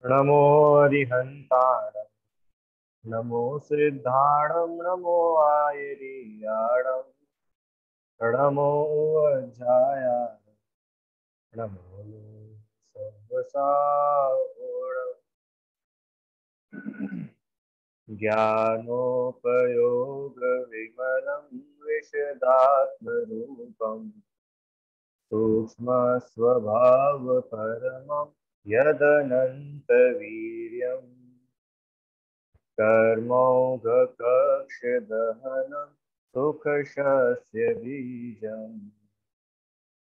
नमो अरिहन्ताणं नमो सिद्धाणं नमो आयर्याणं नमो अज्जायाय नमो सर्वसाहोणम् ज्ञानोपयोगविमलं विशदात्मरूपम् सूक्ष्मस्वभावपरमं यदनन्तवीर्यम् कर्मौघकक्षदहनं सुखशस्य बीजम्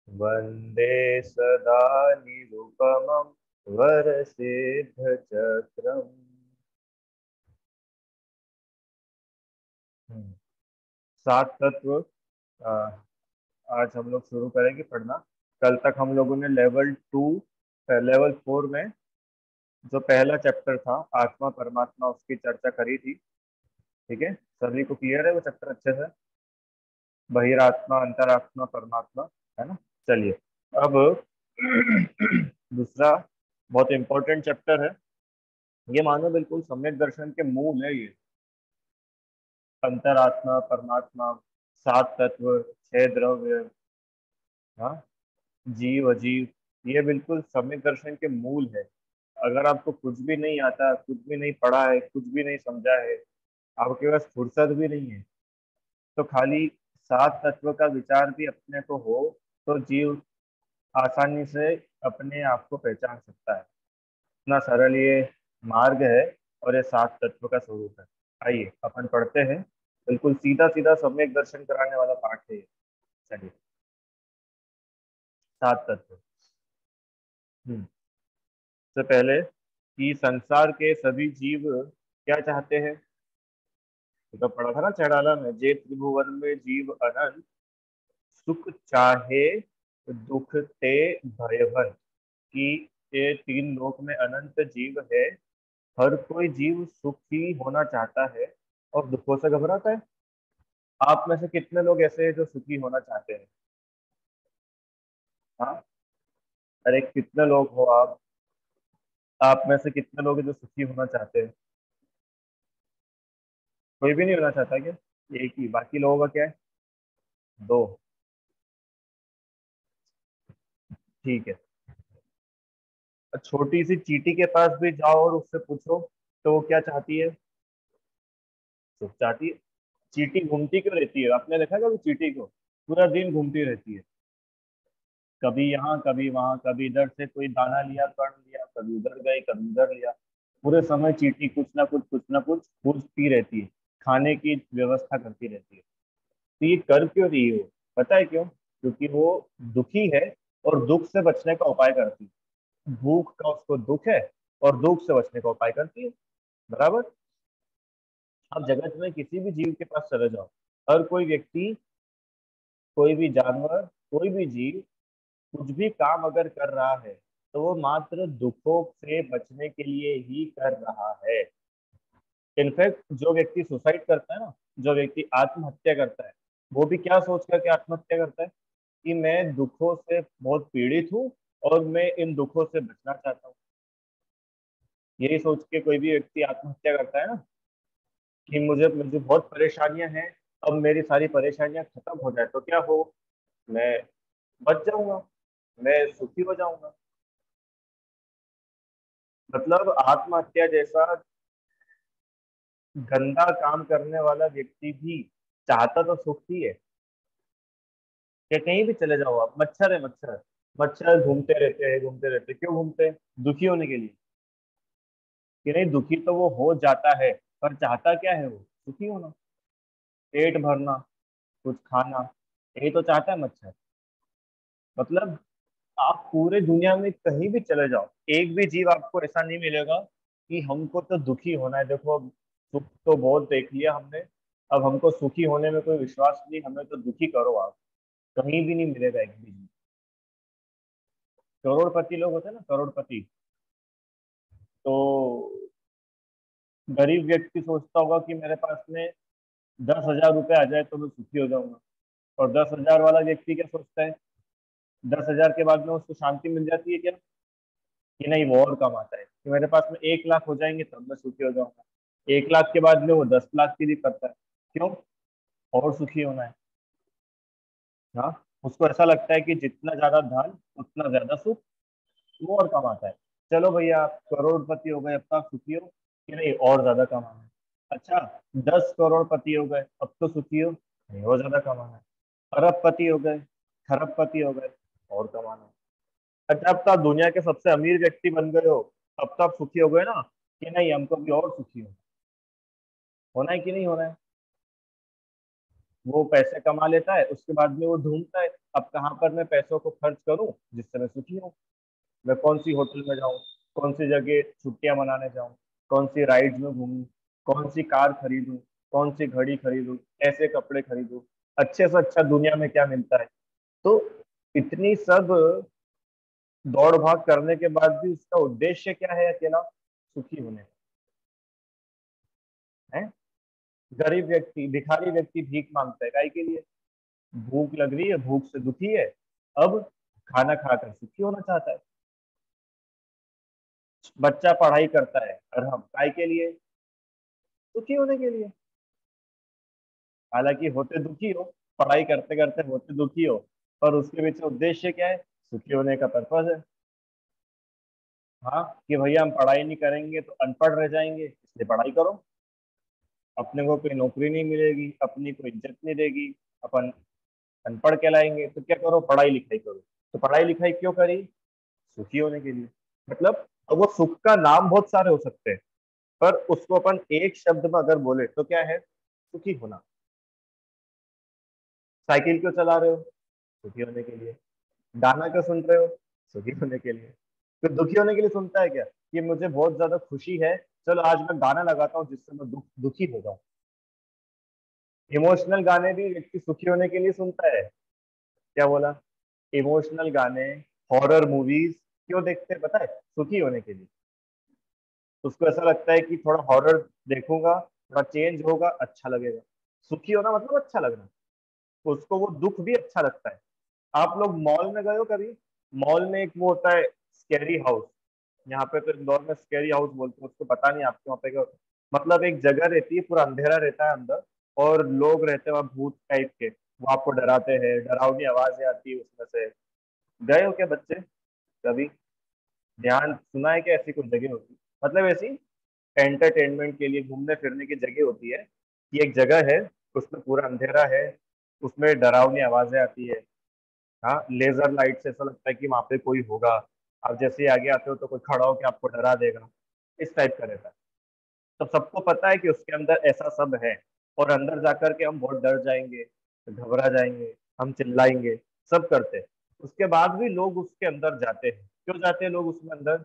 वन्दे सदा निरुपमं वरसिद्धचक्रम्। सात तत्व। अ, आज हम लोग शुरू करेंगे पढ़ना। कल तक हम लोगों ने लेवल 4 में जो पहला चैप्टर था आत्मा परमात्मा उसकी चर्चा करी थी। ठीक है, सभी को क्लियर है वो चैप्टर अच्छे से? बहिरात्मा, अंतरात्मा, परमात्मा, है ना? चलिए अब दूसरा बहुत इंपॉर्टेंट चैप्टर है। ये मानो बिल्कुल सम्यक दर्शन के मूल है ये। अंतरात्मा, परमात्मा, सात तत्व, छह द्रव्य, हाँ, जीव अजीव, ये बिल्कुल सम्यक दर्शन के मूल है। अगर आपको कुछ भी नहीं आता, कुछ भी नहीं पढ़ा है, कुछ भी नहीं समझा है, आपके पास फुर्सत भी नहीं है, तो खाली सात तत्व का विचार भी अपने को हो तो जीव आसानी से अपने आप को पहचान सकता है। इतना सरल ये मार्ग है और ये सात तत्व का स्वरूप है। आइए अपन पढ़ते हैं। बिल्कुल सीधा सीधा सम्यक दर्शन कराने वाला पाठ है ये। चलिए, सात तत्व। हम्म से पहले कि संसार के सभी जीव क्या चाहते हैं, तो पढ़ा था ना चैडाला में, जे त्रिभुवन में जीव अनंत सुख चाहे दुख ते भयभन। कि ये तीन लोक में अनंत जीव है, हर कोई जीव सुखी होना चाहता है और दुखों से घबराता है। आप में से कितने लोग ऐसे हैं जो सुखी होना चाहते हैं? हाँ, अरे कितने लोग हो आप में से कितने लोग हैं जो सुखी होना चाहते हैं? कोई भी नहीं होना चाहता क्या? एक ही, बाकी लोगों का क्या है? दो। ठीक है, छोटी सी चींटी के पास भी जाओ और उससे पूछो तो वो क्या चाहती है? सुख चाहती है। चींटी घूमती क्यों रहती है? आपने देखा कभी चींटी को? पूरा दिन घूमती रहती है, कभी यहाँ कभी वहां, कभी इधर से कोई दाना लिया, कण लिया, कभी उधर गई, कभी उधर लिया। पूरे समय चींटी कुछ ना कुछ खोजती रहती है, खाने की व्यवस्था करती रहती है। तो ये कर क्यों रही है वो? पता है क्यों? क्योंकि वो दुखी है और दुख से बचने का उपाय करती है। भूख का उसको दुख है और दुख से बचने का उपाय करती है। बराबर। आप जगत में किसी भी जीव के पास चले जाओ, हर कोई व्यक्ति, कोई भी जानवर, कोई भी जीव कुछ भी काम अगर कर रहा है तो वो मात्र दुखों से बचने के लिए ही कर रहा है। इनफैक्ट जो व्यक्ति सुसाइड करता है ना, जो व्यक्ति आत्महत्या करता है, वो भी क्या सोच करके आत्महत्या करता है? कि मैं दुखों से बहुत पीड़ित हूँ और मैं इन दुखों से बचना चाहता हूँ। यही सोच के कोई भी व्यक्ति आत्महत्या करता है ना, कि मुझे मुझे बहुत परेशानियां हैं, अब मेरी सारी परेशानियां खत्म हो जाए तो क्या हो, मैं बच जाऊंगा, मैं सुखी हो जाऊंगा। मतलब आत्महत्या जैसा गंदा काम करने वाला व्यक्ति भी चाहता तो सुख ही है। या कहीं भी चले जाओ आप, मच्छर है मच्छर, मच्छर घूमते रहते हैं, क्यों घूमते हैं? दुखी होने के लिए। कि नहीं, दुखी तो वो हो जाता है, पर चाहता क्या है वो? सुखी होना, पेट भरना, कुछ खाना, यही तो चाहता है मच्छर। मतलब आप पूरे दुनिया में कहीं भी चले जाओ, एक भी जीव आपको ऐसा नहीं मिलेगा कि हमको तो दुखी होना है, देखो अब सुख तो बहुत देख लिया हमने, अब हमको सुखी होने में कोई विश्वास नहीं, हमें तो दुखी करो आप। कहीं भी नहीं मिलेगा एक भी जीव। करोड़पति लोग होते हैं ना, करोड़पति, तो गरीब व्यक्ति सोचता होगा कि मेरे पास में 10,000 रुपये आ जाए तो मैं सुखी हो जाऊंगा। और 10,000 वाला व्यक्ति क्या सोचता है? 10,000 के बाद में उसको शांति मिल जाती है क्या? कि नहीं वो और कम आता है, कि मेरे पास में 1 लाख हो जाएंगे तब मैं सुखी हो जाऊंगा। 1 लाख के बाद में वो 10 लाख की भी करता है। क्यों? और सुखी होना है। हाँ, उसको ऐसा लगता है कि जितना ज्यादा धन उतना ज्यादा सुख, वो और कमाता है। चलो भैया आप करोड़पति हो गए, अब तक सुखी हो कि नहीं? और ज्यादा कमाना है। अच्छा, 10 करोड़पति हो गए, अब तो सुखी हो नहीं? और ज्यादा कमाना है। अरबपति हो गए, खरबपति हो गए, और कमाना है। अच्छा, अब तो आप दुनिया के सबसे अमीर व्यक्ति बन गए हो, अब तो आप सुखी हो गए ना? कि नहीं, हमको भी और सुखी होना है कि नहीं होना है? वो पैसे कमा लेता है, उसके बाद में वो ढूंढता है अब कहाँ पर मैं पैसों को खर्च करूं जिससे मैं सुखी हूँ। मैं कौन सी होटल में जाऊं, कौन सी जगह छुट्टियां मनाने जाऊं, कौन सी राइड्स में घूमूं, कौन सी कार खरीदूं, कौन सी घड़ी खरीदूं, ऐसे कपड़े खरीदूं, अच्छे से अच्छा दुनिया में क्या मिलता है। तो इतनी सब दौड़ भाग करने के बाद भी उसका उद्देश्य क्या है? अकेला सुखी होने का है। गरीब व्यक्ति, भिखारी व्यक्ति भीख मांगता है काहे के लिए? भूख लग रही है, भूख से दुखी है, अब खाना खाकर सुखी होना चाहता है। बच्चा पढ़ाई करता है, और हम काय के लिए? सुखी होने के लिए। हालांकि होते दुखी हो, पढ़ाई करते करते होते दुखी हो, पर उसके पीछे उद्देश्य क्या है? सुखी होने का पर्पज है। हाँ, कि भैया हम पढ़ाई नहीं करेंगे तो अनपढ़ रह जाएंगे, इसलिए पढ़ाई करो। अपने को कोई नौकरी नहीं मिलेगी, अपनी कोई इज्जत नहीं देगी, अपन अनपढ़ कहलाएंगे, तो क्या करो? पढ़ाई लिखाई करो। तो पढ़ाई लिखाई क्यों करी? सुखी होने के लिए। मतलब अब वो सुख का नाम बहुत सारे हो सकते हैं, पर उसको अपन एक शब्द में अगर बोले तो क्या है? सुखी होना। साइकिल क्यों चला रहे हो? सुखी होने के लिए। गाना क्यों सुन रहे हो? सुखी होने के लिए। तो दुखी होने के लिए सुनता है क्या? कि मुझे बहुत ज्यादा खुशी है, चलो आज मैं गाना लगाता हूँ जिससे मैं दुखी हो जाऊं। इमोशनल गाने भी व्यक्ति सुखी होने के लिए सुनता है। क्या बोला? इमोशनल गाने, हॉरर मूवीज क्यों देखते हैं पता है? सुखी होने के लिए। उसको ऐसा लगता है कि थोड़ा हॉरर देखूंगा, थोड़ा चेंज होगा, अच्छा लगेगा। सुखी होना मतलब अच्छा लगना। उसको वो दुख भी अच्छा लगता है। आप लोग मॉल में गए हो कभी? मॉल में एक वो होता है स्कैरी हाउस। यहाँ पे तो इंदौर में स्कैरी हाउस बोलते हैं उसको, पता नहीं आपके वहाँ पे क्या होता है। मतलब एक जगह रहती है, पूरा अंधेरा रहता है अंदर, और लोग रहते हैं वहाँ भूत टाइप के, वो आपको डराते हैं, डरावनी आवाजें आती है उसमें से। गए हो क्या बच्चे कभी? ध्यान सुना है कि ऐसी कोई जगह होती है? मतलब ऐसी एंटरटेनमेंट के लिए घूमने फिरने की जगह होती है, कि एक जगह है, उसमें पूरा अंधेरा है, उसमें डरावनी आवाजें आती है। हाँ, लेजर लाइट से ऐसा लगता है कि वहां पे कोई होगा। आप जैसे ही आगे आते हो तो कोई खड़ा होकर आपको डरा देगा, इस टाइप का रहता है। तो सबको पता है कि उसके अंदर ऐसा सब है, और अंदर जाकर के हम बहुत डर जाएंगे, घबरा जाएंगे, हम चिल्लाएंगे, सब करते हैं। उसके बाद भी लोग उसके अंदर जाते हैं। क्यों जाते हैं लोग उसमें अंदर?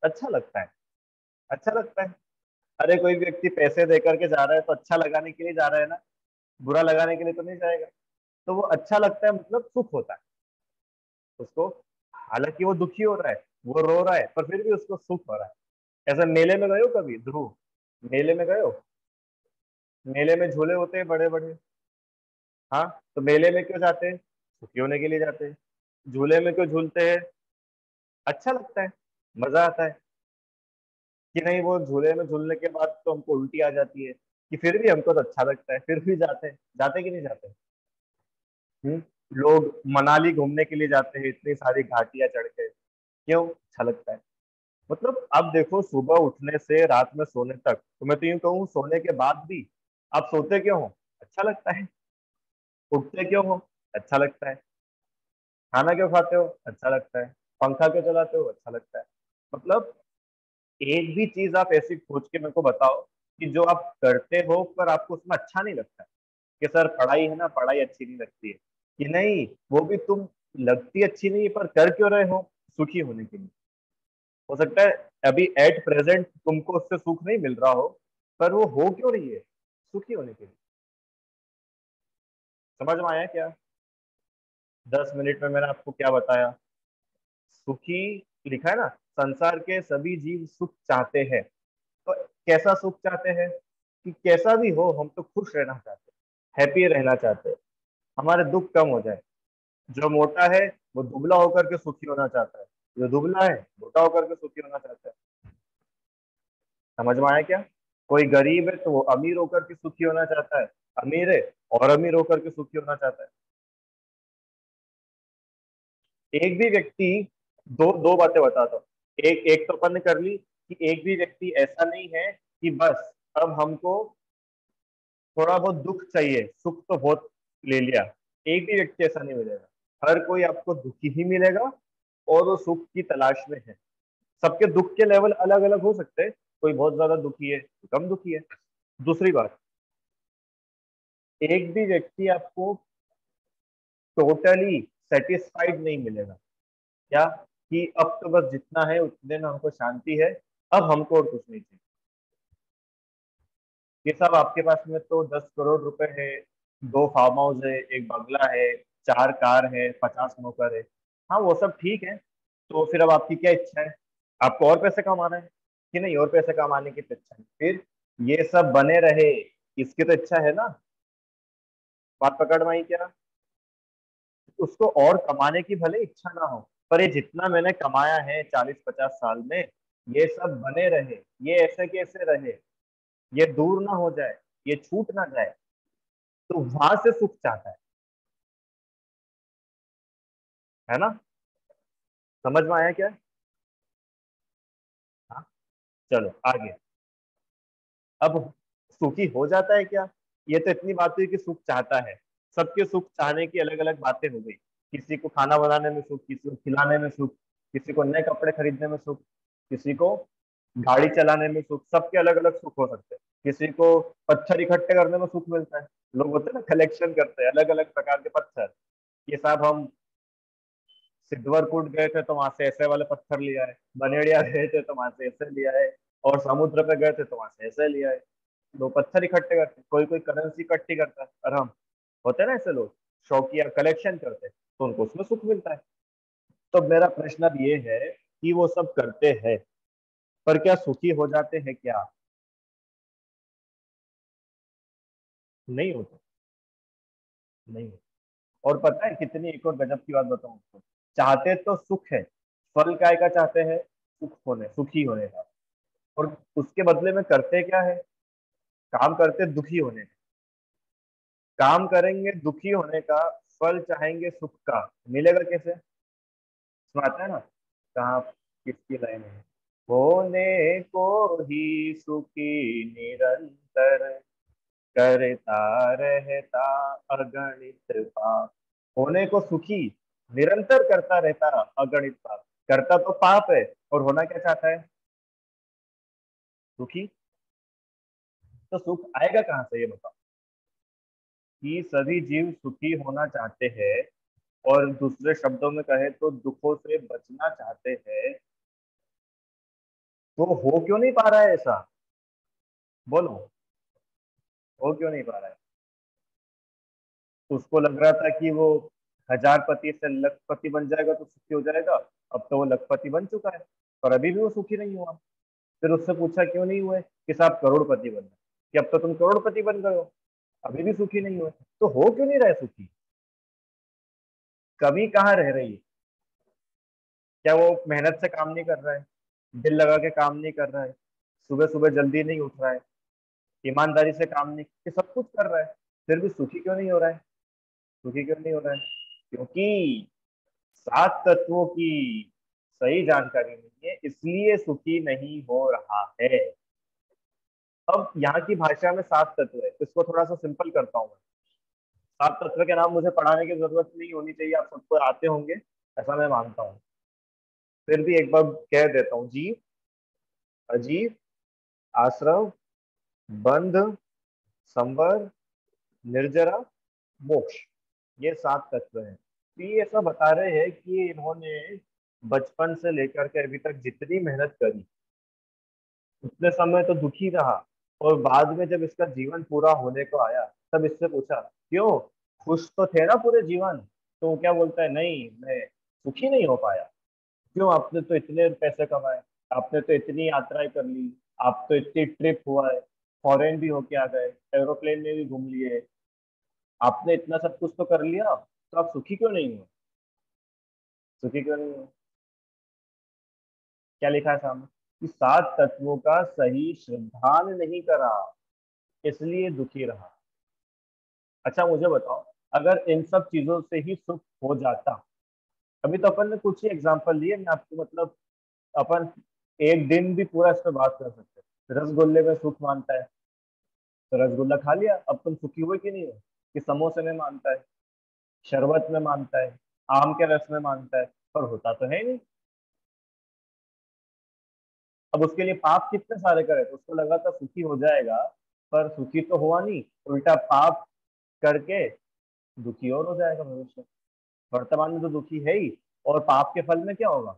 अच्छा लगता है। अच्छा लगता है। अरे कोई व्यक्ति पैसे दे करके जा रहा है तो अच्छा लगाने के लिए जा रहा है ना, बुरा लगाने के लिए तो नहीं जाएगा। तो वो अच्छा लगता है, मतलब सुख होता है उसको। हालांकि वो दुखी हो रहा है, वो रो रहा है, पर फिर भी उसको सुख हो रहा है। ऐसा मेले में गए हो कभी ध्रुव? मेले में गए हो? मेले में झूले होते हैं बड़े बड़े। हाँ, तो मेले में क्यों जाते हैं? सुखी होने के लिए जाते हैं। झूले में क्यों झूलते हैं? अच्छा लगता है, मजा आता है। कि नहीं, वो झूले में झूलने के बाद तो हमको उल्टी आ जाती है, कि फिर भी हमको तो अच्छा लगता है, फिर भी जाते हैं। जाते कि नहीं जाते? हम्म। लोग मनाली घूमने के लिए जाते हैं, इतनी सारी घाटियां चढ़ के। क्यों? अच्छा लगता है। मतलब आप देखो, सुबह उठने से रात में सोने तक, तो मैं तो यूं कहूँ सोने के बाद भी आप सोते क्यों हो? अच्छा लगता है। उठते क्यों हो? अच्छा लगता है। खाना क्यों खाते हो? अच्छा लगता है। पंखा क्यों चलाते हो? अच्छा लगता है। मतलब एक भी चीज आप ऐसी खोज के मेरे को बताओ कि जो आप करते हो पर आपको उसमें अच्छा नहीं लगता है। कि सर पढ़ाई है ना, पढ़ाई अच्छी नहीं लगती है, कि नहीं वो भी तुम लगती अच्छी नहीं है पर कर क्यों रहे हो? सुखी होने के लिए। हो सकता है अभी एट प्रेजेंट तुमको उससे सुख नहीं मिल रहा हो, पर वो हो क्यों रही है? सुखी होने के लिए। समझ में आया क्या? 10 मिनट में मैंने आपको क्या बताया? सुखी लिखा है ना, संसार के सभी जीव सुख चाहते हैं। तो कैसा सुख चाहते हैं? कि कैसा भी हो हम तो खुश रहना चाहते हैं, हैप्पी रहना चाहते हैं, हमारे दुख कम हो जाए। जो मोटा है वो दुबला होकर के सुखी होना चाहता है, जो दुबला है मोटा होकर के सुखी होना चाहता है। समझ में आया क्या? कोई गरीब है तो वो अमीर होकर के सुखी होना चाहता है, अमीर है और अमीर होकर के सुखी होना चाहता है। एक भी व्यक्ति, दो दो बातें बताता हूँ। एक एक तो अपन ने कर ली कि एक भी व्यक्ति ऐसा नहीं है कि बस अब हमको थोड़ा बहुत दुख चाहिए, सुख तो बहुत ले लिया। एक भी व्यक्ति ऐसा नहीं मिलेगा, हर कोई आपको दुखी ही मिलेगा और वो सुख की तलाश में है। सबके दुख के लेवल अलग अलग हो सकते हैं, कोई बहुत ज्यादा दुखी है, कोई कम दुखी है। दूसरी बात, एक भी व्यक्ति आपको टोटली सेटिस्फाइड नहीं मिलेगा। क्या? कि अब तो बस जितना है उतने में हमको शांति है, अब हमको और कुछ नहीं चाहिए। ये सब आपके पास में तो 10 करोड़ रुपए है, दो फार्म हाउस है, एक बंगला है, 4 कार है, 50 नौकर है। हाँ वो सब ठीक है। तो फिर अब आपकी क्या इच्छा है? आपको और पैसे कमाना है कि नहीं? और पैसे कमाने की तो इच्छा है, फिर ये सब बने रहे, इसकी तो इच्छा है ना। बात पकड़ में आई क्या? उसको और कमाने की भले इच्छा ना हो, पर ये जितना मैंने कमाया है 40-50 साल में, ये सब बने रहे, ये ऐसे कैसे रहे, ये दूर ना हो जाए, ये छूट ना जाए, तो वहां से सुख चाहता है ना? समझ में आया क्या? हाँ। चलो आगे। अब सुखी हो जाता है क्या? ये तो इतनी बात हुई कि सुख चाहता है। सबके सुख चाहने की अलग अलग बातें हो गई। किसी को खाना बनाने में सुख, किसी को खिलाने में सुख, किसी को नए कपड़े खरीदने में सुख, किसी को गाड़ी चलाने में सुख। सबके अलग अलग सुख हो सकते हैं। किसी को पत्थर इकट्ठे करने में सुख मिलता है। लोग होते हैं ना, कलेक्शन करते हैं अलग अलग प्रकार के पत्थर। ये सब हम सिद्धवरपुर गए थे तो वहां से ऐसे वाले पत्थर लिया है, बनेड़िया गए थे तो वहां से ऐसे लिया है, और समुद्र पे गए थे तो वहां से ऐसे लिया है। लोग पत्थर इकट्ठे करते हैं, कोई कोई करेंसी इकट्ठी करता है, और हम होते हैं ना ऐसे लोग, शौकिया कलेक्शन करते हैं, तो उनको उसमें सुख मिलता है। तो मेरा प्रश्न अब ये है कि वो सब करते हैं, पर क्या सुखी हो जाते हैं क्या? नहीं होते। नहीं होते। और पता है कितनी एक और गजब की बात बताऊं आपको, चाहते तो सुख है, फल काय का चाहते हैं? सुख होने, सुखी होने का। और उसके बदले में करते क्या है? काम करते दुखी होने का। काम करेंगे दुखी होने का, फल चाहेंगे सुख का, मिलेगा कैसे? सुनाता है ना, कहाँ, किसकी लाइन है? होने को ही सुखी निरंतर, करता रहता अगणित पाप। होने को सुखी निरंतर करता रहता अगणित पाप। करता तो पाप है, और होना क्या चाहता है? सुखी। तो सुख आएगा कहाँ से ये बताओ? कि सभी जीव सुखी होना चाहते हैं, और दूसरे शब्दों में कहे तो दुखों से बचना चाहते हैं, तो हो क्यों नहीं पा रहा है ऐसा? बोलो, हो क्यों नहीं पा रहा है? उसको लग रहा था कि वो 1000 पति से लखपति बन जाएगा तो सुखी हो जाएगा। अब तो वो लखपति बन चुका है, पर अभी भी वो सुखी नहीं हुआ। फिर उससे पूछा क्यों नहीं हुए, कि साहब करोड़पति बन गए। कि अब तो तुम करोड़पति बन गए हो, अभी भी सुखी नहीं हुए, तो हो क्यों नहीं रहे सुखी? कमी कहाँ रह रही है? क्या वो मेहनत से काम नहीं कर रहा है, दिल लगा के काम नहीं कर रहा है, सुबह सुबह जल्दी नहीं उठ रहा है, ईमानदारी से काम नहीं, ये सब कुछ कर रहा है, फिर भी सुखी क्यों नहीं हो रहा है? सुखी क्यों नहीं हो रहा है? क्योंकि 7 तत्वों की सही जानकारी नहीं है, इसलिए सुखी नहीं हो रहा है। अब यहाँ की भाषा में 7 तत्व है, इसको थोड़ा सा सिंपल करता हूँ मैं। 7 तत्व के नाम मुझे पढ़ाने की जरूरत नहीं होनी चाहिए, आप सबको आते होंगे, ऐसा मैं मानता हूँ। फिर भी एक बार कह देता हूँ। जीव, अजीव, आश्रव, बंध, संवर, निर्जरा, मोक्ष। ये 7 तत्व हैं। तो ये ऐसा बता रहे हैं कि इन्होंने बचपन से लेकर के अभी तक जितनी मेहनत करी, उतने समय तो दुखी रहा, और बाद में जब इसका जीवन पूरा होने को आया, तब इससे पूछा क्यों, खुश तो थे ना पूरे जीवन? तो वो क्या बोलता है, नहीं मैं सुखी नहीं हो पाया। क्यों? आपने तो इतने पैसे कमाए, आपने तो इतनी यात्राएं कर ली, आप तो इतनी ट्रिप हुआ है, फॉरेन भी होके आ गए, एरोप्लेन में भी घूम लिए, आपने इतना सब कुछ तो कर लिया, तो आप सुखी क्यों नहीं हो? सुखी क्यों नहीं हो? क्या लिखा है सामने कि 7 तत्वों का सही श्रद्धान नहीं करा इसलिए दुखी रहा। अच्छा मुझे बताओ, अगर इन सब चीजों से ही सुख हो जाता, अभी तो अपन ने कुछ ही एग्जांपल लिए, मैं आपको मतलब अपन एक दिन भी पूरा इस पर बात कर सकते हैं। रसगुल्ले में सुख मानता है तो रसगुल्ला खा लिया, अब तुम सुखी हुए कि नहीं हो? कि समोसे में मानता है, शरबत में मानता है, आम के रस में मानता है, पर होता तो है ही नहीं। अब उसके लिए पाप कितने सारे करे तो उसको लगा था सुखी हो जाएगा, पर सुखी तो हुआ नहीं, उल्टा पाप करके दुखी और हो जाएगा भविष्य। वर्तमान में तो दुखी है ही, और पाप के फल में क्या होगा?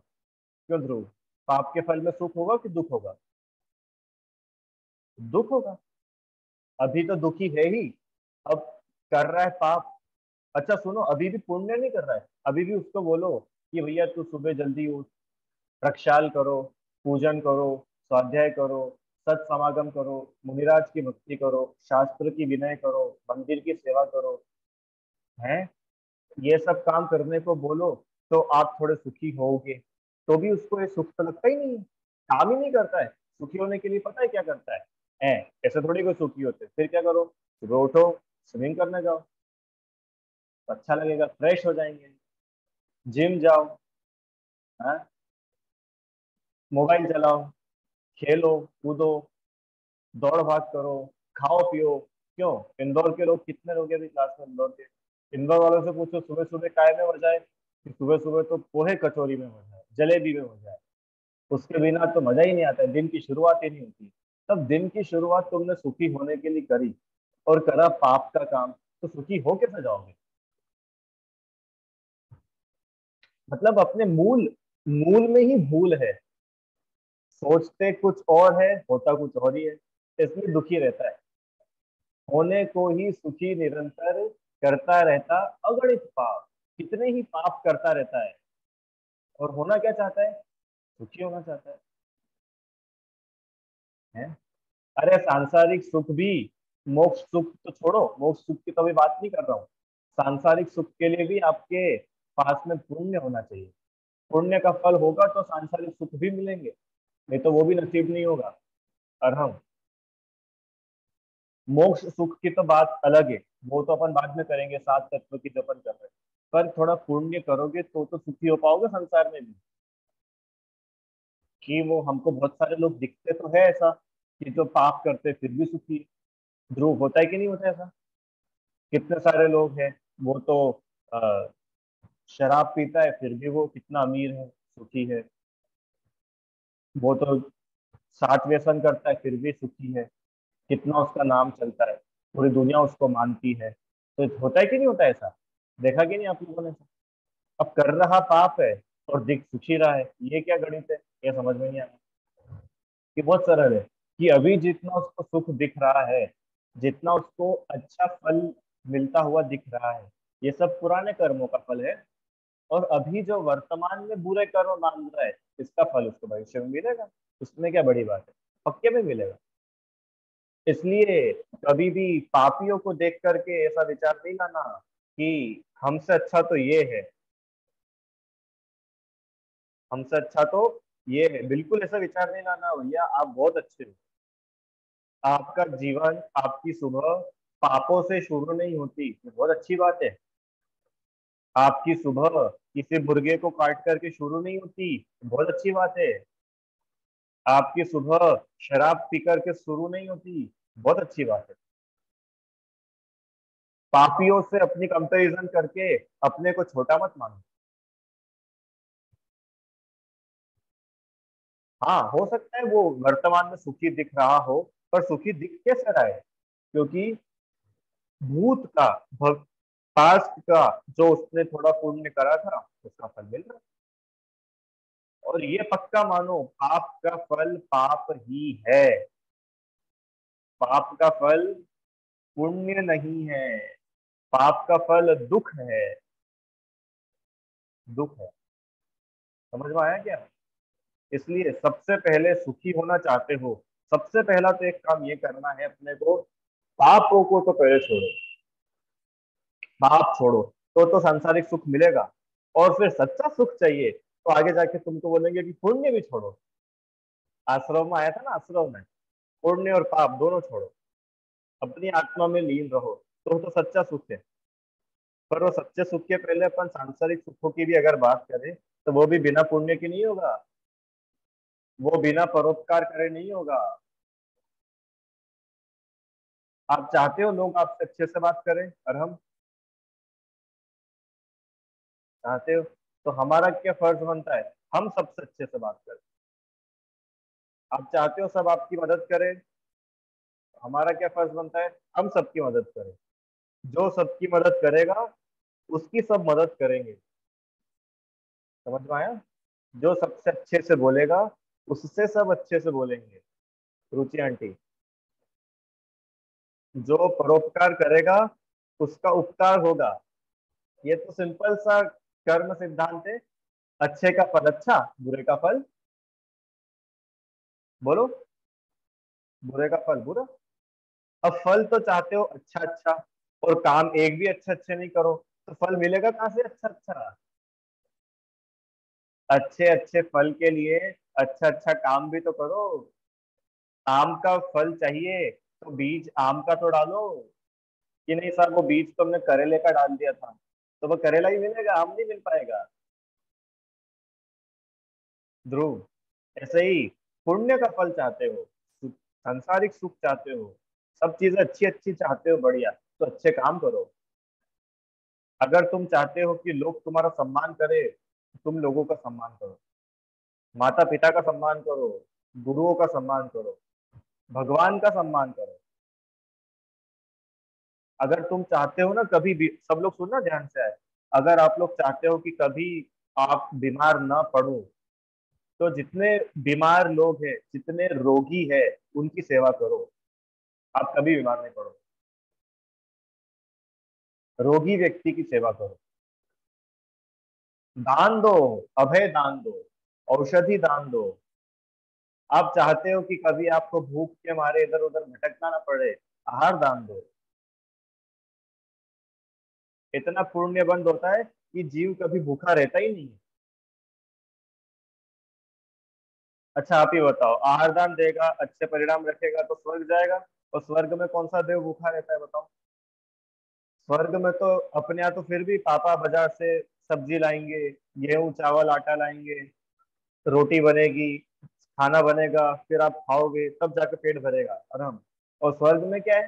क्यों ध्रुव, पाप के फल में सुख होगा कि दुख होगा? दुख होगा। अभी तो दुखी है ही, अब कर रहा है पाप। अच्छा सुनो, अभी भी पुण्य नहीं कर रहा है, अभी भी उसको बोलो कि भैया तू सुबह जल्दी उठ, प्रक्षाल करो, पूजन करो, स्वाध्याय करो, सत समागम करो, मुनिराज की भक्ति करो, शास्त्र की विनय करो, मंदिर की सेवा करो, हैं? ये सब काम करने को बोलो तो आप थोड़े सुखी होगे, तो भी उसको ये सुख तो लगता ही नहीं है, काम ही नहीं करता है। सुखी होने के लिए पता है क्या करता है? ऐसे थोड़ी कोई सुखी होते, फिर क्या करो? सुबह उठो, स्विमिंग करने जाओ, तो अच्छा लगेगा, फ्रेश हो जाएंगे। जिम जाओ, हाँ, मोबाइल चलाओ, खेलो, कूदो, दौड़ भाग करो, खाओ पियो। क्यों? इंदौर के लोग कितने लोग हैं अभी क्लास में इंदौर के? इंदौर वालों से पूछो सुबह सुबह काय में हो जाए, कि सुबह सुबह तो पोहे कचौरी में हो जाए, जलेबी में हो जाए, उसके बिना तो मजा ही नहीं आता है, दिन की शुरुआत ही नहीं होती। तब दिन की शुरुआत तुमने सुखी होने के लिए करी और करा पाप का काम, तो सुखी हो कैसे जाओगे? मतलब अपने मूल मूल में ही भूल है, सोचते कुछ और है, होता कुछ और ही है, इसलिए दुखी रहता है। होने को ही सुखी निरंतर करता रहता अगणित पाप, कितने ही पाप करता रहता है, और होना क्या चाहता है? सुखी होना चाहता है? अरे सांसारिक सुख भी, मोक्ष सुख तो छोड़ो, मोक्ष सुख की तो अभी बात नहीं कर रहा हूँ। सांसारिक सुख के लिए भी आपके पास में पुण्य होना चाहिए। पुण्य का फल होगा तो सांसारिक सुख भी मिलेंगे, नहीं तो वो भी नसीब नहीं होगा। और हम मोक्ष सुख की तो बात अलग है, वो तो अपन बाद में करेंगे, 7 तत्व की जो अपन कर रहे हैं। पर थोड़ा पुण्य करोगे तो सुखी हो पाओगे संसार में भी। कि वो हमको बहुत सारे लोग दिखते तो है ऐसा कि जो पाप करते फिर भी सुखी है। ध्रुव, होता है कि नहीं होता है ऐसा? कितने सारे लोग हैं, वो तो अ, शराब पीता है फिर भी वो कितना अमीर है, सुखी है। वो तो 60 व्यसन करता है फिर भी सुखी है, कितना उसका नाम चलता है, पूरी दुनिया उसको मानती है। तो होता है कि नहीं होता है ऐसा? देखा कि नहीं आप लोगों ने? अब कर रहा पाप है और दिख सुखी रहा है, ये क्या गणित है? ये समझ में नहीं आया। कि बहुत सरल है, कि अभी जितना उसको सुख दिख रहा है, जितना उसको अच्छा फल मिलता हुआ दिख रहा है, ये सब पुराने कर्मों का फल है। और अभी जो वर्तमान में बुरे कर्म मांग रहा है, इसका फल उसको भविष्य में मिलेगा। उसमें क्या बड़ी बात है, पक्के में मिलेगा। इसलिए कभी भी पापियों को देख करके ऐसा विचार नहीं लाना कि हमसे अच्छा तो ये है, हमसे अच्छा तो ये है, बिल्कुल ऐसा विचार नहीं लाना भैया, आप बहुत अच्छे हो। आपका जीवन, आपकी सुबह पापों से शुरू नहीं होती, ये बहुत अच्छी बात है। आपकी सुबह किसी मुर्गे को काट करके शुरू नहीं होती, बहुत अच्छी बात है। आपकी सुबह शराब पी करके शुरू नहीं होती, बहुत अच्छी बात है। पापियों से अपनी कंपैरिजन करके अपने को छोटा मत मानो। हाँ, हो सकता है वो वर्तमान में सुखी दिख रहा हो, पर सुखी दिख कैसे रहा है? क्योंकि भूत का, पास्ट का जो उसने थोड़ा पुण्य करा था, उसका फल मिल रहा है। और ये पक्का मानो, पाप का फल पाप ही है, पाप का फल पुण्य नहीं है, पाप का फल दुख है, दुख है। समझ में आया क्या? इसलिए सबसे पहले सुखी होना चाहते हो, सबसे पहला तो एक काम ये करना है अपने को, पापों को तो पहले छोड़ो, पाप छोड़ो, तो सांसारिक सुख मिलेगा। और फिर सच्चा सुख चाहिए तो आगे जाके तुमको बोलेंगे कि पुण्य भी छोड़ो, आश्रम में आया था ना, आश्रम में पुण्य और पाप दोनों छोड़ो, अपनी आत्मा में लीन रहो, तो सच्चा सुख है। पर वो सच्चे सुख के पहले अपन सांसारिक सुखों की भी अगर बात करें तो वो भी बिना पुण्य के नहीं होगा, वो बिना परोपकार करे नहीं होगा। आप चाहते हो लोग आपसे अच्छे से बात करें, और हम चाहते हो, तो हमारा क्या फर्ज बनता है, हम सबसे अच्छे से बात करें। आप चाहते हो सब आपकी मदद करें, हमारा क्या फर्ज बनता है, हम सबकी मदद करें। जो सबकी मदद करेगा उसकी सब मदद करेंगे। समझ में आया? जो सबसे अच्छे से बोलेगा उससे सब अच्छे से बोलेंगे। रुचि आंटी, जो परोपकार करेगा उसका उपकार होगा। ये तो सिंपल सा कर्म सिद्धांत है। अच्छे का फल अच्छा, बुरे का फल, बोलो, बुरे का फल बुरा। अब फल तो चाहते हो अच्छा अच्छा, और काम एक भी अच्छा अच्छे नहीं करो, तो फल मिलेगा कहाँ से अच्छा अच्छा? अच्छे अच्छे फल के लिए अच्छा अच्छा काम भी तो करो। आम का फल चाहिए तो बीज आम का तो डालो, कि नहीं साहब वो बीज तो हमने करेले का डाल दिया था, तो वो करेला ही मिलेगा, आम नहीं मिल पाएगा। ध्रुव, ऐसे ही पुण्य का फल चाहते हो, सांसारिक सुख चाहते हो, सब चीजें अच्छी अच्छी चाहते हो, बढ़िया, तो अच्छे काम करो। अगर तुम चाहते हो कि लोग तुम्हारा सम्मान करे, तो तुम लोगों का सम्मान करो, माता पिता का सम्मान करो, गुरुओं का सम्मान करो, भगवान का सम्मान करो। अगर तुम चाहते हो ना कभी भी, सब लोग सुनना ध्यान से है, अगर आप लोग चाहते हो कि कभी आप बीमार ना पड़ो, तो जितने बीमार लोग हैं, जितने रोगी है, उनकी सेवा करो। आप कभी बीमार नहीं पड़ो, रोगी व्यक्ति की सेवा करो। दान दो, अभय दान दो, औषधि दान दो। आप चाहते हो कि कभी आपको भूख के मारे इधर उधर भटकना ना पड़े, आहार दान दो। इतना पुण्य बंद होता है कि जीव कभी भूखा रहता ही नहीं है। अच्छा आप ही बताओ, आहार दान देगा, अच्छे परिणाम रखेगा तो स्वर्ग जाएगा, और स्वर्ग में कौन सा देव भूखा रहता है बताओ? स्वर्ग में तो अपने यहाँ तो फिर भी पापा बाजार से सब्जी लाएंगे, गेहूं चावल आटा लाएंगे, रोटी बनेगी, खाना बनेगा, फिर आप खाओगे तब जाके पेट भरेगा आराम। और स्वर्ग में क्या है?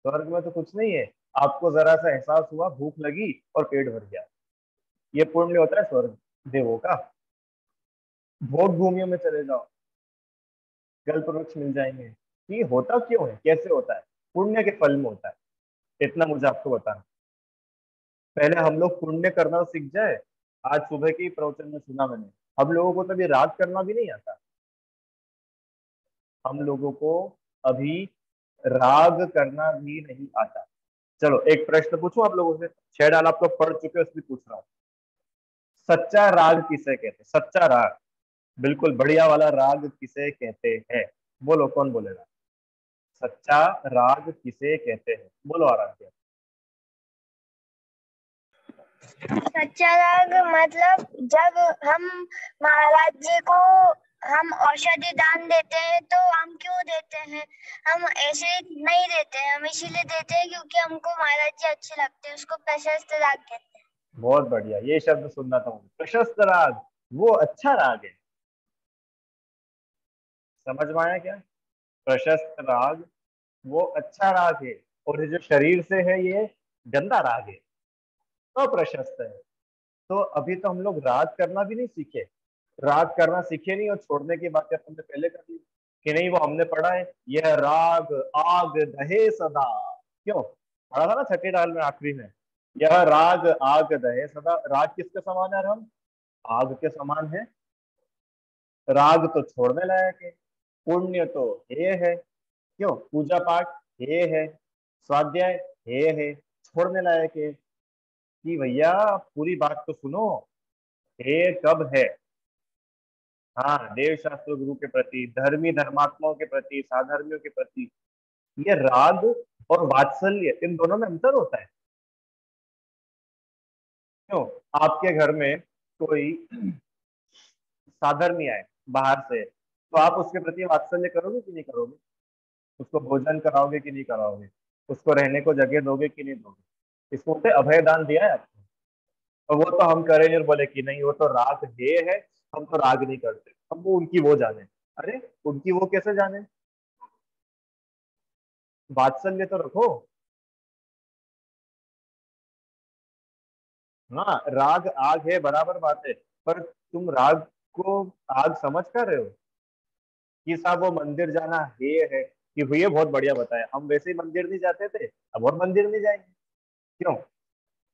स्वर्ग में तो कुछ नहीं है, आपको जरा सा एहसास हुआ, भूख लगी और पेट भर गया। ये पुण्य होता है स्वर्ग देवों का। भोग भूमियों में चले जाओ, कल्प वृक्ष मिल जाएंगे। तो ये होता क्यों है, कैसे होता है? पुण्य के फल में होता है, इतना मुझे आपको बताना। पहले हम लोग पुण्य करना सीख जाए। आज सुबह के ही प्रवचन में सुना मैंने, हम लोगों को तभी राग करना भी नहीं आता। हम लोगों को अभी राग करना भी नहीं आता। चलो एक प्रश्न पूछूं आप लोगों से, 6 डाल आप लोग पढ़ चुके हो इसलिए पूछ रहा हूँ। सच्चा राग किसे कहते हैं? सच्चा राग, बिल्कुल बढ़िया वाला राग किसे कहते हैं? बोलो, कौन बोलेगा? सच्चा राग किसे कहते हैं? बोलो आराध्य। सच्चा राग मतलब जब हम महाराज जी को हम औषधि दान देते हैं, तो हम क्यों देते हैं? हम ऐसे ही नहीं देते हैं, हम इसीलिए देते हैं क्योंकि हमको महाराज जी अच्छे लगते हैं। उसको प्रशस्त राग कहते हैं। बहुत बढ़िया, ये शब्द सुनना था मुझे, प्रशस्त राग, वो अच्छा राग है। समझ में आया क्या? प्रशस्त राग वो अच्छा राग है, और ये जो शरीर से है ये गंदा राग है, तो प्रशस्त है। तो अभी तो हम लोग राग करना भी नहीं सीखे, राग करना सीखे नहीं, और छोड़ने की बातें हमने पहले कर दी कि नहीं, वो हमने पढ़ा है, यह राग आग दहे सदा। क्यों पढ़ा था ना छठी दाल में आखिरी में, यह राग आग दहे सदा। राग किसके समान है? हम आग के समान है। राग तो छोड़ने लायक है, पुण्य तो हे है। क्यों? पूजा पाठ हे है, स्वाध्याय हे है, छोड़ने लायक है। कि भैया पूरी बात तो सुनो, हे कब है? हाँ, देव शास्त्र गुरु के प्रति, धर्मी धर्मात्माओं के प्रति, साधर्मियों के प्रति, ये राग और वात्सल्य, इन दोनों में अंतर होता है। क्यों? आपके घर में कोई साधर्मी आए बाहर से, तो आप उसके प्रति वात्सल्य करोगे कि नहीं करोगे? उसको भोजन कराओगे कि नहीं कराओगे? उसको रहने को जगह दोगे कि नहीं दोगे? इसको बोलते हैं अभय दान दिया है आपको। और वो तो हम करेंगे और बोले कि नहीं वो तो राग हे है, हम तो राग नहीं करते, हम वो उनकी वो जाने। अरे उनकी वो कैसे जाने? वात्सल्य तो रखो। हाँ राग आग है, बराबर बात है। पर तुम राग को आग समझ कर रहे हो कि साहब वो मंदिर जाना है कि भैया बहुत बढ़िया बताया, हम वैसे ही मंदिर नहीं जाते थे, अब और मंदिर नहीं जाएंगे क्यों?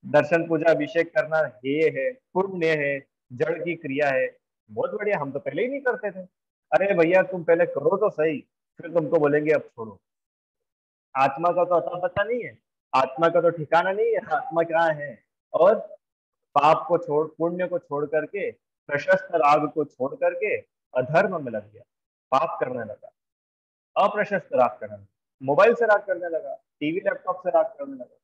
दर्शन पूजा अभिषेक करना है, पुण्य है, जड़ की क्रिया है, बहुत बढ़िया, हम तो पहले ही नहीं करते थे। अरे भैया तुम पहले करो तो सही, फिर तुमको बोलेंगे अब छोड़ो। आत्मा का तो अता पता नहीं है, आत्मा का तो ठिकाना नहीं है, आत्मा कहाँ है। और पाप को छोड़, पुण्य को छोड़ करके, प्रशस्त राग को छोड़ करके अधर्म में लग गया, पाप करने लगा, अप्रशस्त राग करने लगा, मोबाइल से राग करने लगा, टीवी लैपटॉप से राग करने लगा।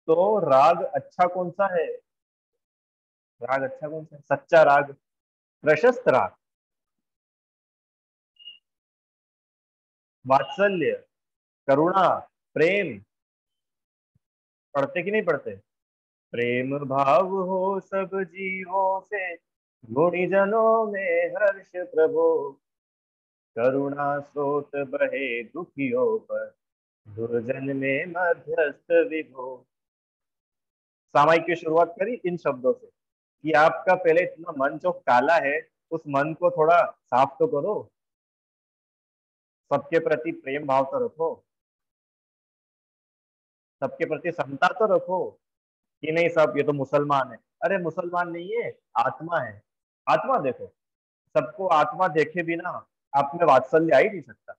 तो राग अच्छा कौन सा है? राग अच्छा कौन सा है? सच्चा राग, प्रशस्त राग, वात्सल्य, करुणा, प्रेम। पढ़ते कि नहीं पढ़ते? प्रेम भाव हो सब जीवों से, गुणीजनों में हर्ष प्रभो, करुणा स्रोत बहे दुखियों पर, दुर्जन में मध्यस्थ विभो। सामायिक की शुरुआत करी इन शब्दों से कि आपका पहले इतना मन जो काला है, उस मन को थोड़ा साफ तो करो, सबके प्रति प्रेम भाव तो रखो, सबके प्रति समता तो रखो। कि नहीं साहब ये तो मुसलमान है, अरे मुसलमान नहीं है, आत्मा है। आत्मा देखो, सबको आत्मा देखे बिना आप में वात्सल्य आ ही नहीं सकता।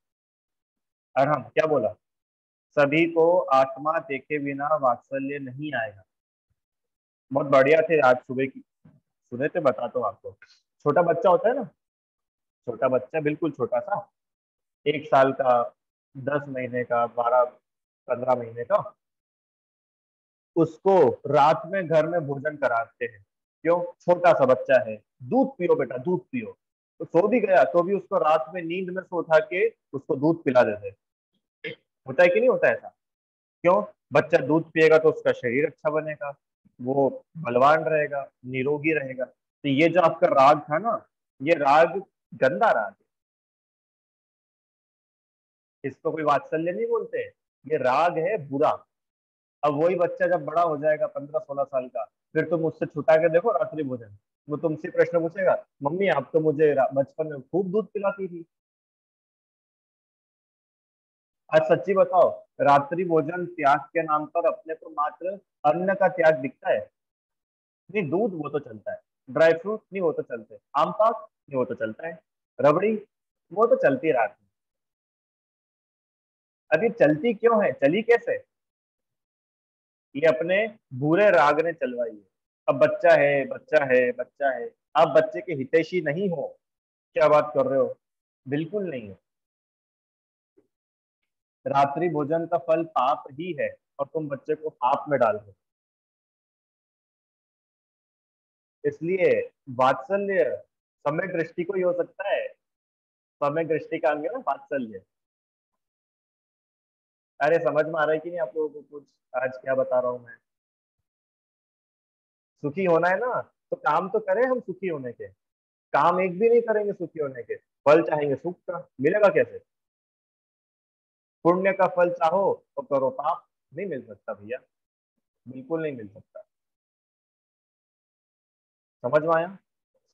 और हम क्या बोला, सभी को आत्मा देखे बिना वात्सल्य नहीं आएगा। बहुत बढ़िया थे आज सुबह की सुने थे, बताता हूँ आपको। छोटा बच्चा होता है ना, छोटा बच्चा बिल्कुल छोटा सा, 1 साल का, 10 महीने का, 12 15 महीने का, उसको रात में घर में भोजन कराते हैं। क्यों? छोटा सा बच्चा है, दूध पियो बेटा दूध पियो। तो सो भी गया तो भी उसको रात में नींद में से उठा के उसको दूध पिला देते हैं। होता है कि नहीं होता है ऐसा? क्यों? बच्चा दूध पिएगा तो उसका शरीर अच्छा बनेगा, वो बलवान रहेगा, निरोगी रहेगा। तो ये जो आपका राग था ना, ये राग गंदा राग है, इसको कोई वात्सल्य नहीं बोलते, ये राग है बुरा। अब वही बच्चा जब बड़ा हो जाएगा 15 16 साल का, फिर तुम उससे छुटा के देखो रात्रि भोजन, वो तुमसे प्रश्न पूछेगा, मम्मी आप तो मुझे बचपन में खूब दूध पिलाती थी। आज सच्ची बताओ, रात्रि भोजन त्याग के नाम पर अपने को मात्र अन्न का त्याग दिखता है। नहीं दूध वो तो चलता है, ड्राई फ्रूट नहीं वो तो चलते, आम पाक नहीं वो तो चलता है, रबड़ी वो तो चलती है रात में। अब ये चलती क्यों है, चली कैसे? ये अपने बुरे राग ने चलवाई है। अब बच्चा है बच्चा है बच्चा है, आप बच्चे के हितैषी नहीं हो। क्या बात कर रहे हो? बिल्कुल नहीं हो। रात्रि भोजन का फल पाप ही है, और तुम बच्चे को पाप में डाल रहे हो। इसलिए वात्सल्य समय दृष्टि को ही हो सकता है, समय दृष्टि का अंग है ना वात्सल्य। अरे समझ में आ रहा है कि नहीं आप लोगों को कुछ आज क्या बता रहा हूँ मैं? सुखी होना है ना, तो काम तो करें हम सुखी होने के। काम एक भी नहीं करेंगे सुखी होने के, फल चाहेंगे सुख का, मिलेगा कैसे? पुण्य का फल चाहो तो करो पाप, नहीं मिल सकता भैया, बिल्कुल नहीं मिल सकता। समझ में आया?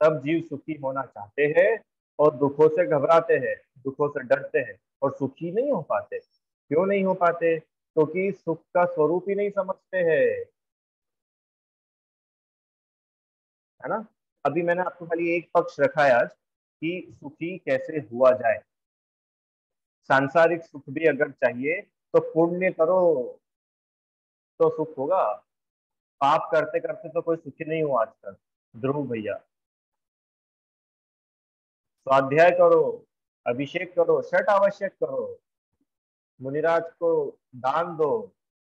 सब जीव सुखी होना चाहते हैं और दुखों से घबराते हैं, दुखों से डरते हैं, और सुखी नहीं हो पाते। क्यों नहीं हो पाते? क्योंकि सुख का स्वरूप ही नहीं समझते हैं, है ना? अभी मैंने आपको खाली एक पक्ष रखा है आज कि सुखी कैसे हुआ जाए। सांसारिक सुख भी अगर चाहिए तो पुण्य करो तो सुख होगा। पाप करते करते तो कोई सुखी नहीं हुआ आजकल, ध्रुव भैया। स्वाध्याय करो, अभिषेक करो, छठ आवश्यक करो, मुनिराज को दान दो,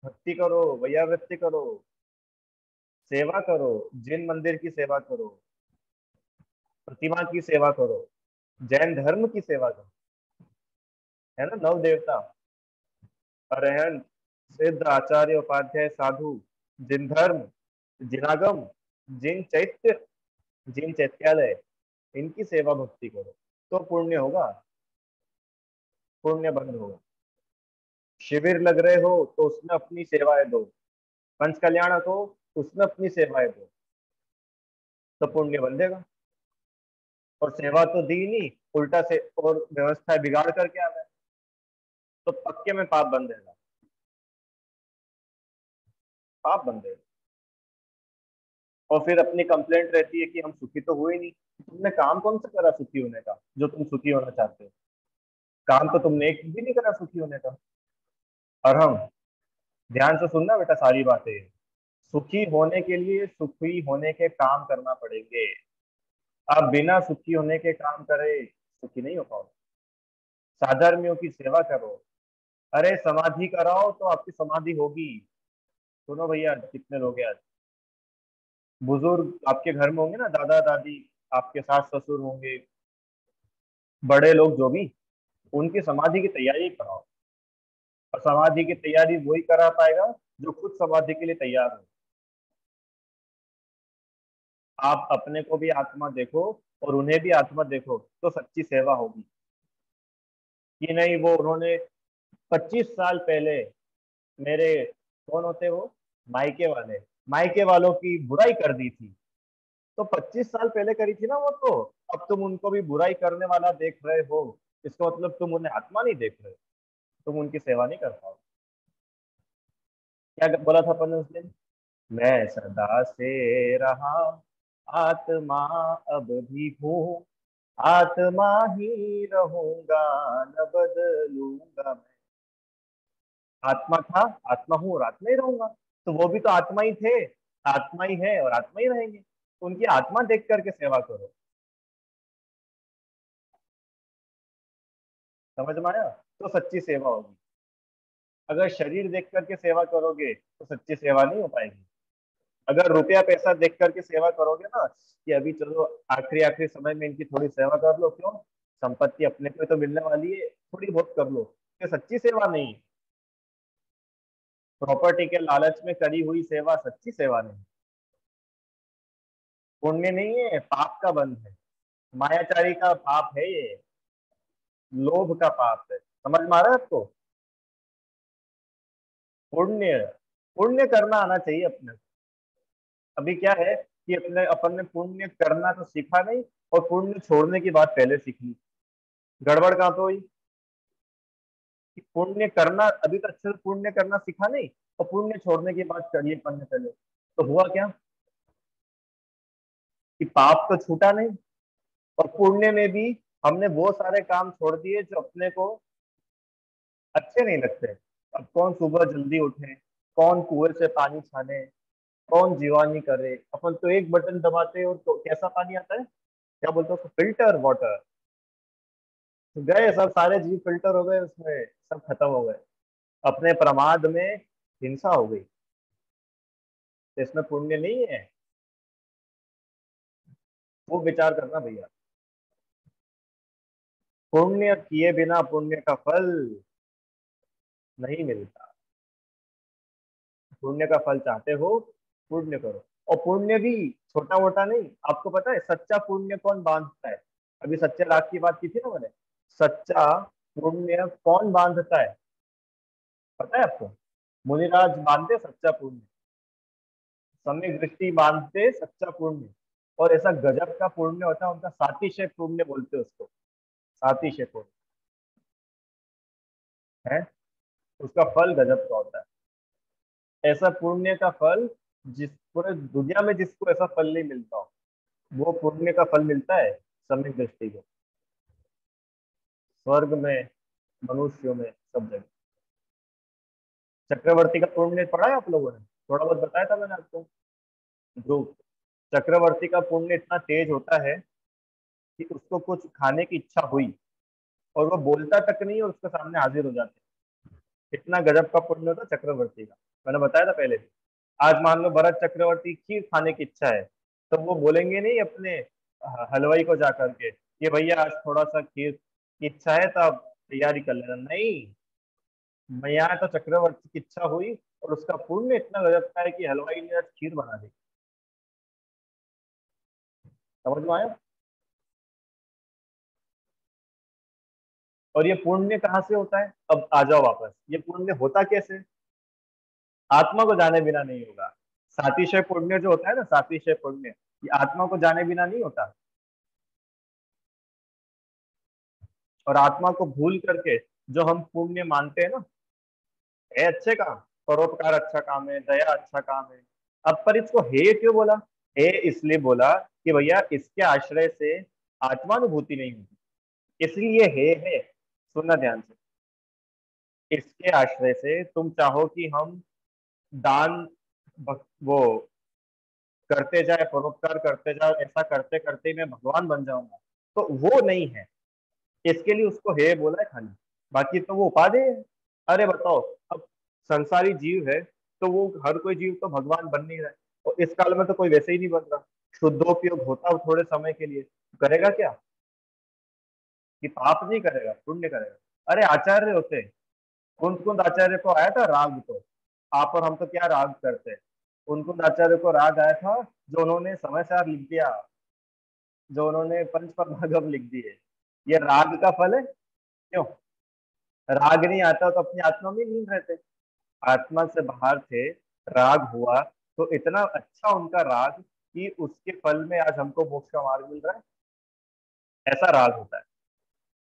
भक्ति करो, वैयावृत्ति करो, सेवा करो, जिन मंदिर की सेवा करो, प्रतिमा की सेवा करो, जैन धर्म की सेवा करो, है ना, नव देवता, अरहंत, सिद्ध, आचार्य, उपाध्याय, साधु, जिन धर्म, जिनागम, जिन चैत्य, जिन चैत्यालय, इनकी सेवा भक्ति करो तो पुण्य होगा, पुण्य बंद होगा। शिविर लग रहे हो तो उसमें अपनी सेवाएं दो, पंच कल्याणक हो उसमें अपनी सेवाएं दो, तो पुण्य बंधेगा। और सेवा तो दी नहीं, उल्टा से और व्यवस्था बिगाड़ करके आ गए, तो पक्के में पाप बंधेगा, पाप बंधेगा। और फिर अपनी कंप्लेंट रहती है कि हम सुखी तो हुए नहीं। तुमने काम कौन सा करा सुखी होने का जो तुम सुखी होना चाहते हो? काम तो तुमने एक भी नहीं करा सुखी होने का। और हम, ध्यान से सुनना बेटा सारी बातें, सुखी होने के लिए सुखी होने के काम करना पड़ेंगे। आप बिना सुखी होने के काम करे सुखी नहीं हो पाओ। साधर्मियों की सेवा करो, अरे समाधि कराओ तो आपकी समाधि होगी। सुनो भैया, कितने लोग हैं आज, बुजुर्ग आपके घर में होंगे ना, दादा दादी, आपके सास ससुर होंगे, बड़े लोग जो भी, उनकी समाधि की तैयारी कराओ। और समाधि की तैयारी वही करा पाएगा जो खुद समाधि के लिए तैयार हो। आप अपने को भी आत्मा देखो और उन्हें भी आत्मा देखो, तो सच्ची सेवा होगी। कि नहीं वो उन्होंने 25 साल पहले मेरे, कौन होते वो, मायके वाले, मायके वालों की बुराई कर दी थी, तो 25 साल पहले करी थी ना वो, तो अब तुम उनको भी बुराई करने वाला देख रहे हो, इसका मतलब तुम उन्हें आत्मा नहीं देख रहे, तुम उनकी सेवा नहीं कर पाओ। क्या बोला था अपन ने उस दिन? मैं सदा से रहा आत्मा, अब भी हूँ आत्मा ही रहूंगा, न बदलूंगा मैं। आत्मा था, आत्मा हूँ और आत्मा ही रहूंगा। तो वो भी तो आत्मा ही थे, आत्मा ही है और आत्मा ही रहेंगे, तो उनकी आत्मा देख करके सेवा करो। समझ में आया? तो सच्ची सेवा होगी। अगर शरीर देख करके सेवा करोगे तो सच्ची सेवा नहीं हो पाएगी। अगर रुपया पैसा देख करके सेवा करोगे ना, कि अभी चलो आखिरी आखिरी समय में इनकी थोड़ी सेवा कर लो, क्यों, संपत्ति अपने को तो मिलने वाली है, थोड़ी बहुत कर लो, ये सच्ची सेवा नहीं। प्रॉपर्टी के लालच में करी हुई सेवा सच्ची सेवा नहीं। पुण्य नहीं है, पाप का बंध है, मायाचारी का पाप है ये, लोभ का पाप है। समझ में आ रहा है आपको? पुण्य, पुण्य करना आना चाहिए अपने। अभी क्या है कि अपने अपन ने पुण्य करना तो सीखा नहीं, और पुण्य छोड़ने की बात पहले सीख ली। गड़बड़ कहाँ पे हुई? कि पुण्य करना अभी तक अच्छे से पुण्य करना सीखा नहीं, और पुण्य छोड़ने की बात करिए अपन ने पहले, तो हुआ क्या कि पाप तो छूटा नहीं, और पुण्य में भी हमने वो सारे काम छोड़ दिए जो अपने को अच्छे नहीं लगते। अब कौन सुबह जल्दी उठे, कौन कुएं से पानी छाने, कौन जीवानी करे, अपन तो एक बटन दबाते हैं और तो कैसा पानी आता है, क्या बोलते हैं उसको, फिल्टर वाटर। तो गए सब सारे जीव फिल्टर हो गए उसमें, सब खत्म हो गए, अपने प्रमाद में हिंसा हो गई। तो इसमें पुण्य नहीं है, वो विचार करना भैया। पुण्य किए बिना पुण्य का फल नहीं मिलता। पुण्य का फल चाहते हो, पुण्य करो। और पुण्य भी छोटा मोटा नहीं, आपको पता है सच्चा पुण्य कौन बांधता है? अभी सच्चे राग की बात की थी ना मैंने, सच्चा पुण्य कौन बांधता है, पता है आपको? मुनिराज बांधते सच्चा पुण्य, सम्यक दृष्टि बांधते सच्चा पुण्य। और ऐसा गजब का पुण्य होता है उनका, सातिशय पुण्य बोलते हैं उसको, सातिशय पुण्य है, उसका फल गजब का होता है। ऐसा पुण्य का फल जिस पूरे दुनिया में जिसको ऐसा फल नहीं मिलता हो, वो पुण्य का फल मिलता है सम्यक दृष्टि को, स्वर्ग में, मनुष्यों में, सब जगह। चक्रवर्ती का पुण्य पढ़ा है आप लोगों ने? थोड़ा बहुत बताया था मैंने आपको। ध्रुव, चक्रवर्ती का पुण्य इतना तेज होता है कि उसको कुछ खाने की इच्छा हुई और वो बोलता तक नहीं और उसके सामने हाजिर हो जाते हैं। इतना गजब का पुण्य होता है चक्रवर्ती का, मैंने बताया था पहले भी। आज मान लो भरत चक्रवर्ती खीर खाने की इच्छा है, तो वो बोलेंगे नहीं अपने हलवाई को जा करके कि भैया आज थोड़ा सा खीर की इच्छा है तो आप तैयारी कर लेना, नहीं। मैं यहाँ तो चक्रवर्ती की इच्छा हुई और उसका पुण्य इतना गजब का है कि हलवाई ने आज खीर बना दी। समझ में आया? और ये पुण्य कहाँ से होता है? अब आ जाओ वापस, ये पुण्य होता कैसे? आत्मा को जाने बिना नहीं होगा। सातिशय पुण्य जो होता है ना, सातिशय पुण्य, ये आत्मा को जाने बिना नहीं होता। और आत्मा को भूल करके जो हम पुण्य मानते हैं ना, है अच्छे काम, परोपकार अच्छा काम है, दया अच्छा काम है। अब पर इसको हे क्यों बोला? हे इसलिए बोला कि भैया इसके आश्रय से आत्मानुभूति नहीं होती, इसलिए हे है। सुनना ध्यान से, इसके आश्रय से तुम चाहो कि हम दान वो करते जाए, परोपकार करते जाओ, ऐसा करते करते मैं भगवान बन जाऊंगा, तो वो नहीं है। इसके लिए उसको हे बोला है खाली, बाकी तो वो उपाधि है। अरे बताओ, अब संसारी जीव है तो वो हर कोई जीव तो भगवान बन नहीं रहा है, और इस काल में तो कोई वैसे ही नहीं बन रहा। शुद्धोपयोग होता हो थोड़े समय के लिए, करेगा क्या? कि पाप नहीं करेगा, पुण्य करेगा। अरे आचार्य होते, कुंद कुंद आचार्य को आया था राग, तो आप और हम तो क्या राग करते हैं। कुंद कुंद आचार्य को राग आया था, जो उन्होंने समय सार लिख दिया, जो उन्होंने पंच परमागम लिख दिए। ये राग का फल है। क्यों? राग नहीं आता तो अपनी आत्मा में लीन रहते, आत्मा से बाहर थे, राग हुआ तो इतना अच्छा उनका राग कि उसके फल में आज हमको मोक्ष का मार्ग मिल रहा है। ऐसा राग होता है।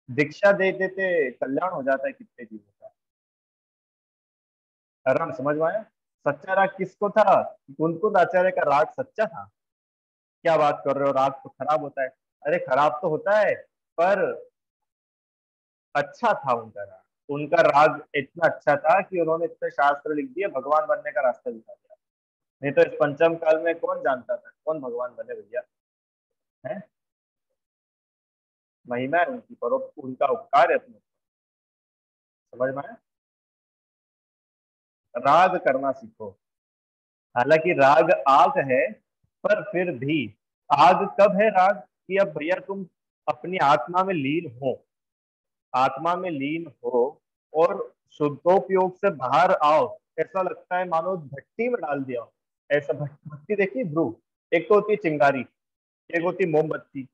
दीक्षा दे देते कल्याण हो जाता है कितने जीवों का। आराम समझ में आया? सच्चा राग किसको था? कुंद आचार्य का राग सच्चा था। क्या बात कर रहे हो, राग तो खराब होता है। अरे खराब तो होता है, पर अच्छा था उनका राग। उनका राग इतना अच्छा था कि उन्होंने इतने शास्त्र लिख दिए, भगवान बनने का रास्ता दिखा दिया। नहीं तो इस पंचम काल में कौन जानता था कौन भगवान बने भैया? है, महिमा है उनकी, पर उनका उपकार है अपने। समझ में आया? राग करना सीखो। हालांकि राग आग है, पर फिर भी आग कब है राग? कि अब भैया तुम अपनी आत्मा में लीन हो, आत्मा में लीन हो और शुद्धोपयोग से बाहर आओ। ऐसा लगता है मानो भट्टी में डाल दिया हो। ऐसा भट्टी देखी ध्रुव, एक तो होती है चिंगारी, एक होती है मोमबत्ती,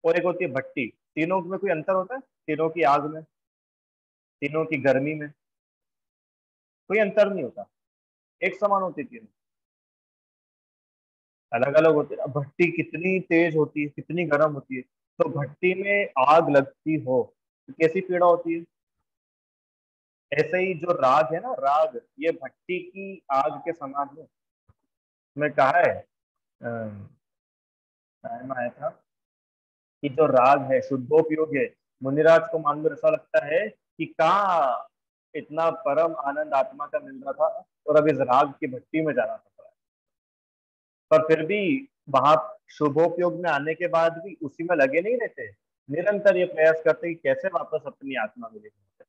और एक होती है भट्टी। तीनों में कोई अंतर होता है? तीनों की आग में, तीनों की गर्मी में कोई अंतर नहीं होता, एक समान होती थी। अलग अलग होती है। अब भट्टी कितनी तेज होती है, कितनी गर्म होती है, तो भट्टी में आग लगती हो तो कैसी पीड़ा होती है। ऐसे ही जो राग है ना, राग ये भट्टी की आग के समान है। मैं कहा है, टाइम आया था कि जो राग है शुद्धोपयोग है, मुनिराज को मान लो ऐसा लगता है कि कहाँ इतना परम आनंद आत्मा का मिल रहा था, और अब इस राग की भट्टी में जाना पड़ रहा है। पर फिर भी वहां शुभोपयोग में आने के बाद भी उसी में लगे नहीं रहते, निरंतर ये प्रयास करते कि कैसे वापस अपनी आत्मा में लेके आते।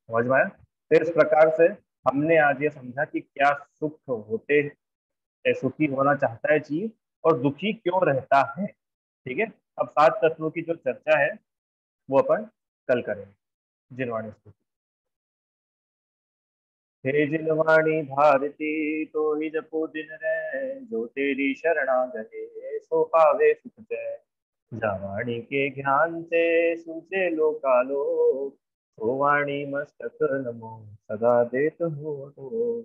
समझ में आया? तो इस प्रकार से हमने आज ये समझा कि क्या सुख होते, सुखी होना चाहता है जीव, और दुखी क्यों रहता है। ठीक है। अब 7 तत्वों की जो चर्चा है वो अपन कल करेंगे। जिनवाणी स्तुति। हे जिनवाणी भारती तो ही जपो दिन रे, जो तेरी शरणा गए सो पावे सुख जय। जावाणी के ज्ञान से सूझे लोकालो, तो वाणी मस्तक नमो सदा देत हो तो।